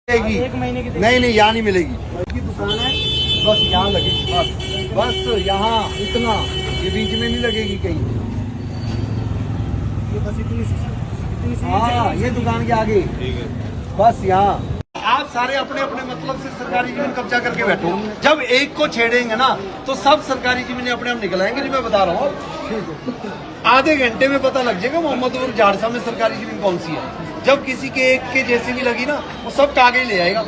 मिलेगी। एक महीने की नहीं नहीं, यहाँ नहीं मिलेगी। की दुकान है, बस यहाँ लगेगी, बस यहाँ इतना, ये बीच में नहीं लगेगी कहीं। ये बस इतनी हाँ, ये दुकान के आगे, बस यहाँ। आप सारे अपने अपने मतलब से सरकारी जमीन कब्जा करके बैठो। जब एक को छेड़ेंगे ना तो सब सरकारी जमीनें अपने आप निकल आएंगे। जी मैं बता रहा हूँ, आधे घंटे में पता लग जाएगा मोहम्मदपुर झाड़सा में सरकारी जमीन कौन सी है। जब किसी के एक के जैसी भी लगी ना, वो सब कागज ले आएगा,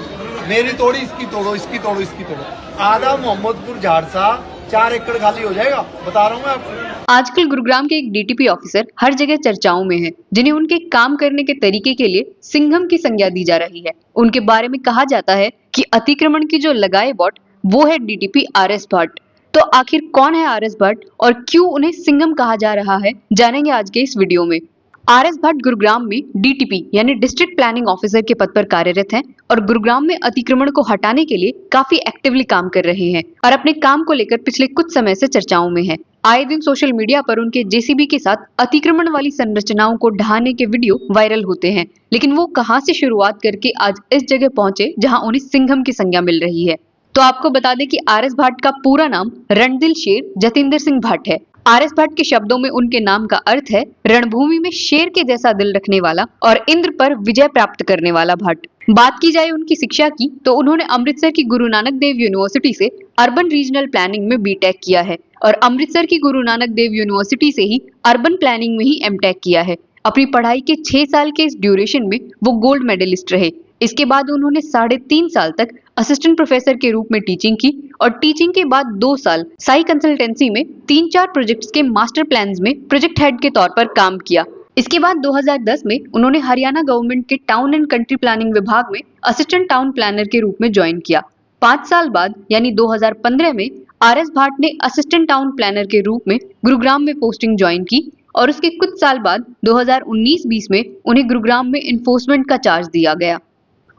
मेरी तोड़ी, इसकी तोड़ो, इसकी तोड़ो, इसकी तोड़ो। आधा मोहम्मदपुर झाड़सा 4 एकड़ खाली हो जाएगा, बता रहा हूँ मैं आपको। आजकल गुरुग्राम के एक डीटीपी ऑफिसर हर जगह चर्चाओं में हैं, जिन्हें उनके काम करने के तरीके के लिए सिंघम की संज्ञा दी जा रही है। उनके बारे में कहा जाता है कि अतिक्रमण की जो लगाए बॉट वो है डीटीपी आरएस भट्ट। तो आखिर कौन है आरएस भट्ट और क्यों उन्हें सिंघम कहा जा रहा है, जानेंगे आज के इस वीडियो में। आरएस भट्ट गुरुग्राम में डीटीपी यानी डिस्ट्रिक्ट प्लानिंग ऑफिसर के पद पर कार्यरत हैं और गुरुग्राम में अतिक्रमण को हटाने के लिए काफी एक्टिवली काम कर रहे हैं और अपने काम को लेकर पिछले कुछ समय से चर्चाओं में हैं। आए दिन सोशल मीडिया पर उनके जेसीबी के साथ अतिक्रमण वाली संरचनाओं को ढहाने के वीडियो वायरल होते हैं, लेकिन वो कहां से शुरुआत करके आज इस जगह पहुंचे जहां उन्हें सिंघम की संज्ञा मिल रही है। तो आपको बता दें कि आरएस भट्ट का पूरा नाम रणदिल शेर जतिंदर सिंह भट्ट है। आरएस भट्ट के शब्दों में उनके नाम का अर्थ है रणभूमि में शेर के जैसा दिल रखने वाला और इंद्र पर विजय प्राप्त करने वाला भट्ट। बात की जाए उनकी शिक्षा की तो उन्होंने अमृतसर की गुरु नानक देव यूनिवर्सिटी से अर्बन रीजनल प्लानिंग में बीटेक किया है और अमृतसर की गुरु नानक देव यूनिवर्सिटी से ही अर्बन प्लानिंग में ही एमटेक किया है। अपनी पढ़ाई के 6 साल के इस ड्यूरेशन में वो गोल्ड मेडलिस्ट रहे। इसके बाद उन्होंने 3.5 साल तक असिस्टेंट प्रोफेसर के रूप में टीचिंग की और टीचिंग के बाद 2 साल साई कंसल्टेंसी में 3-4 प्रोजेक्ट्स के मास्टर प्लान्स में प्रोजेक्ट हेड के तौर पर काम किया। इसके बाद 2010 में उन्होंने हरियाणा गवर्नमेंट के टाउन एंड कंट्री प्लानिंग विभाग में असिस्टेंट टाउन प्लानर के रूप में ज्वाइन किया। 5 साल बाद यानी 2015 में आरएस भट्ट ने असिस्टेंट टाउन प्लानर के रूप में गुरुग्राम में पोस्टिंग ज्वाइन की और उसके कुछ साल बाद 2019-20 में उन्हें गुरुग्राम में इन्फोर्समेंट का चार्ज दिया गया।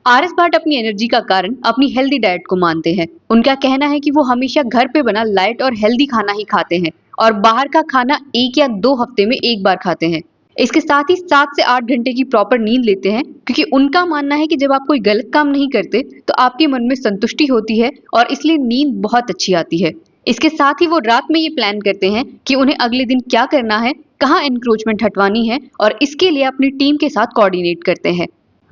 आरएस भट्ट अपनी एनर्जी का कारण अपनी हेल्दी डाइट को मानते हैं। उनका कहना है कि वो हमेशा घर पे बना लाइट और हेल्दी खाना ही खाते हैं और बाहर का खाना 1 या 2 हफ्ते में एक बार खाते हैं। इसके साथ ही 7 से 8 घंटे की प्रॉपर नींद लेते हैं, क्योंकि उनका मानना है कि जब आप कोई गलत काम नहीं करते तो आपके मन में संतुष्टि होती है और इसलिए नींद बहुत अच्छी आती है। इसके साथ ही वो रात में ये प्लान करते हैं कि उन्हें अगले दिन क्या करना है, कहाँ एनक्रोचमेंट हटवानी है और इसके लिए अपनी टीम के साथ कोऑर्डिनेट करते हैं।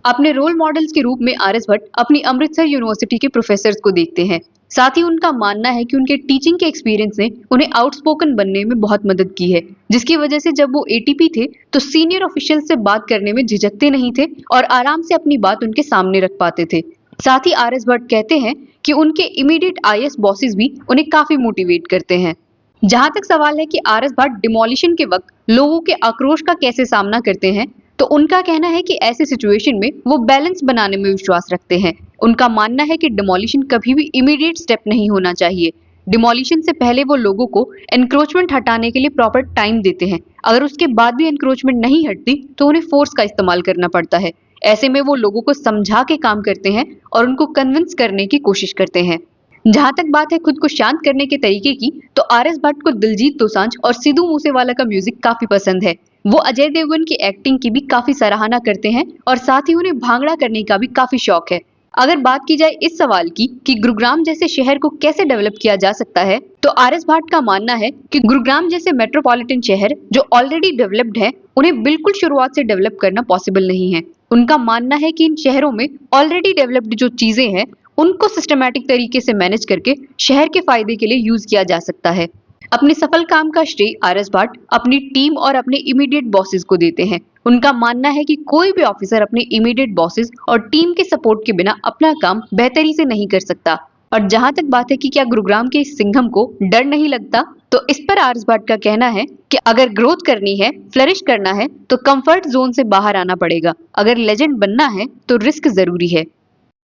अपने रोल मॉडल्स के रूप में आरएस भट्ट अपनी अमृतसर यूनिवर्सिटी के प्रोफेसर्स को देखते हैं। साथ ही उनका मानना है कि उनके टीचिंग के एक्सपीरियंस ने उन्हें आउटस्पोकन बनने में बहुत मदद की है, जिसकी वजह से जब वो एटीपी थे तो सीनियर ऑफिशियल से बात करने में झिझकते नहीं थे और आराम से अपनी बात उनके सामने रख पाते थे। साथ ही आरएस भट्ट कहते हैं कि उनके इमीडिएट आईएएस बॉसेस भी उन्हें काफी मोटिवेट करते हैं। जहां तक सवाल है कि आरएस भट्ट डिमोलिशन के वक्त लोगों के आक्रोश का कैसे सामना करते हैं, तो उनका कहना है कि ऐसे सिचुएशन में वो बैलेंस बनाने में विश्वास रखते हैं। उनका मानना है कि डिमोलिशन कभी भी इमीडिएट स्टेप नहीं होना चाहिए। डिमोलिशन से पहले वो लोगों को एनक्रोचमेंट हटाने के लिए प्रॉपर टाइम देते हैं। अगर उसके बाद भी एनक्रोचमेंट नहीं हटती तो उन्हें फोर्स का इस्तेमाल करना पड़ता है। ऐसे में वो लोगों को समझा के काम करते हैं और उनको कन्विंस करने की कोशिश करते हैं। जहां तक बात है खुद को शांत करने के तरीके की, तो आरएस भट्ट को दिलजीत दोसांझ और सिद्धू मूसेवाला का म्यूजिक काफी पसंद है। वो अजय देवगन की एक्टिंग की भी काफी सराहना करते हैं और साथ ही उन्हें भांगड़ा करने का भी काफी शौक है। अगर बात की जाए इस सवाल की कि गुरुग्राम जैसे शहर को कैसे डेवलप किया जा सकता है, तो आरएस भट्ट का मानना है कि गुरुग्राम जैसे मेट्रोपॉलिटन शहर जो ऑलरेडी डेवलप्ड है, उन्हें बिल्कुल शुरुआत से डेवलप करना पॉसिबल नहीं है। उनका मानना है कि इन शहरों में ऑलरेडी डेवलप्ड जो चीजें हैं उनको सिस्टमैटिक तरीके से मैनेज करके शहर के फायदे के लिए यूज किया जा सकता है। अपने सफल काम का श्रेय आरएस भट्ट अपनी टीम और अपने इमीडिएट बॉसेस को देते हैं। उनका मानना है कि कोई भी ऑफिसर अपने इमीडिएट बॉसेस और टीम के सपोर्ट के बिना अपना काम बेहतरी से नहीं कर सकता। और जहां तक बात है कि क्या गुरुग्राम के इस सिंघम को डर नहीं लगता, तो इस पर आरएस भट्ट का कहना है कि अगर ग्रोथ करनी है, फ्लरिश करना है, तो कंफर्ट जोन से बाहर आना पड़ेगा। अगर लेजेंड बनना है तो रिस्क जरूरी है।